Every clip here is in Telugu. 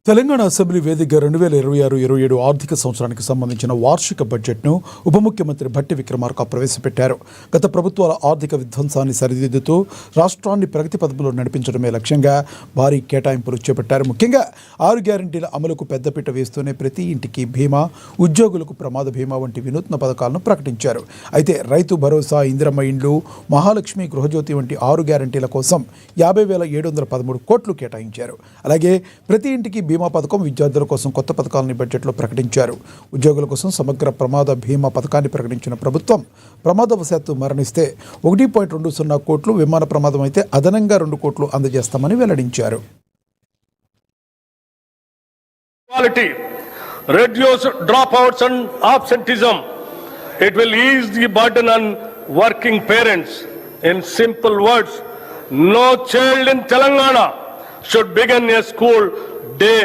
తెలంగాణ అసెంబ్లీ వేదికగా 2026-27 ఆర్థిక సంవత్సరానికి సంబంధించిన వార్షిక బడ్జెట్ను ఉప ముఖ్యమంత్రి భట్టి విక్రమార్క ప్రవేశపెట్టారు. గత ప్రభుత్వాల ఆర్థిక విధ్వంసాన్ని సరిదిద్దుతూ రాష్ట్రాన్ని ప్రగతి పథంలో నడిపించడమే లక్ష్యంగా భారీ కేటాయింపులు చేపట్టారు. ముఖ్యంగా 6 గ్యారంటీల అమలుకు పెద్దపీట వేస్తూనే ప్రతి ఇంటికి బీమా, ఉద్యోగులకు ప్రమాద బీమా వంటి వినూత్న పథకాలను ప్రకటించారు. అయితే రైతు భరోసా, ఇందిరమ్మ ఇండ్లు, మహాలక్ష్మి, గృహజ్యోతి వంటి 6 గ్యారంటీల కోసం 50,713 కోట్లు కేటాయించారు. అలాగే ప్రతి ఇంటికి బీమా పథకం, విద్యార్థుల కోసం కొత్త పథకాలని బడ్జెట్లో ప్రకటించారు. ఉద్యోగుల కోసం సమగ్ర ప్రమాద బీమా పథకాన్ని ప్రకటించిన ప్రభుత్వం ప్రమాదవశాత్తు మరణిస్తే 1.20 కోట్లు, విమాన ప్రమాదం అయితే అదనంగా 2 కోట్లు అందజేస్తామని వెల్లడించారు. Reduce dropouts and absenteeism. It will ease the burden on working parents. In simple words, no child in Telangana should begin a school day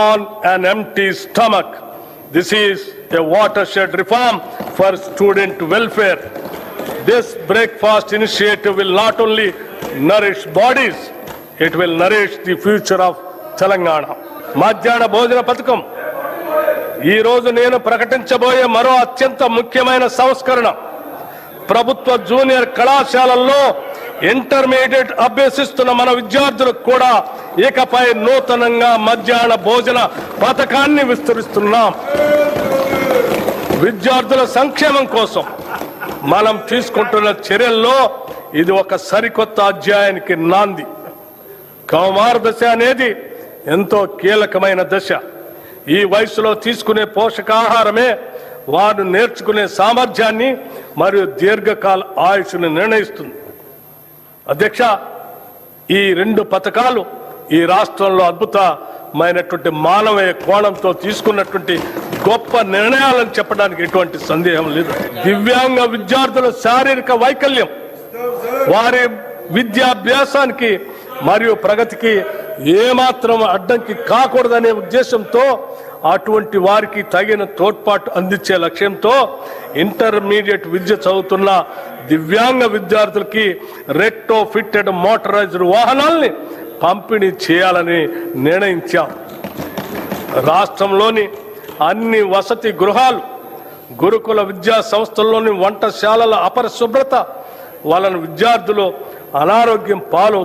on an empty stomach. This is a watershed reform for student welfare. This breakfast initiative will not only nourish bodies, it will nourish the future of Telangana. మధ్యాహ్న భోజన పథకం ఈ రోజు నేను ప్రకటించబోయే మరో అత్యంత ముఖ్యమైన సంస్కరణ. ప్రభుత్వ జూనియర్ కళాశాలల్లో ఇంటర్మీడియట్ అభ్యసిస్తున్న మన విద్యార్థులకు కూడా ఇకపై నూతనంగా మధ్యాహ్న భోజన పథకాన్ని విస్తరిస్తున్నాం. విద్యార్థుల సంక్షేమం కోసం మనం తీసుకుంటున్న చర్యల్లో ఇది ఒక సరికొత్త అధ్యాయానికి నాంది. కౌమార దశ అనేది ఎంతో కీలకమైన దశ. ఈ వయసులో తీసుకునే పోషకాహారమే వారు నేర్చుకునే సామర్థ్యాన్ని మరియు దీర్ఘకాల ఆయుష్ను నిర్ణయిస్తుంది. అధ్యక్ష, ఈ 2 పథకాలు ఈ రాష్ట్రంలో అద్భుతమైనటువంటి మానవీయ కోణంతో తీసుకున్నటువంటి గొప్ప నిర్ణయాలను చెప్పడానికి ఎటువంటి సందేహం లేదు. దివ్యాంగ విద్యార్థుల శారీరక వైకల్యం వారి విద్యాభ్యాసానికి మరియు ప్రగతికి ఏమాత్రం అడ్డంకి కాకూడదనే ఉద్దేశంతో అటువంటి వారికి తగిన తోడ్పాటు అందించే లక్ష్యంతో ఇంటర్మీడియట్ విద్య చదువుతున్న దివ్యాంగ విద్యార్థులకి రెట్రో ఫిట్టెడ్ మోటరైజ్డ్ వాహనాల్ని పంపిణీ చేయాలని నిర్ణయించాం. రాష్ట్రంలోని అన్ని వసతి గృహాలు, గురుకుల విద్యా సంస్థల్లోని వంటశాలల అపరిశుభ్రత వలన విద్యార్థులు అనారోగ్యం పాలవుతారు.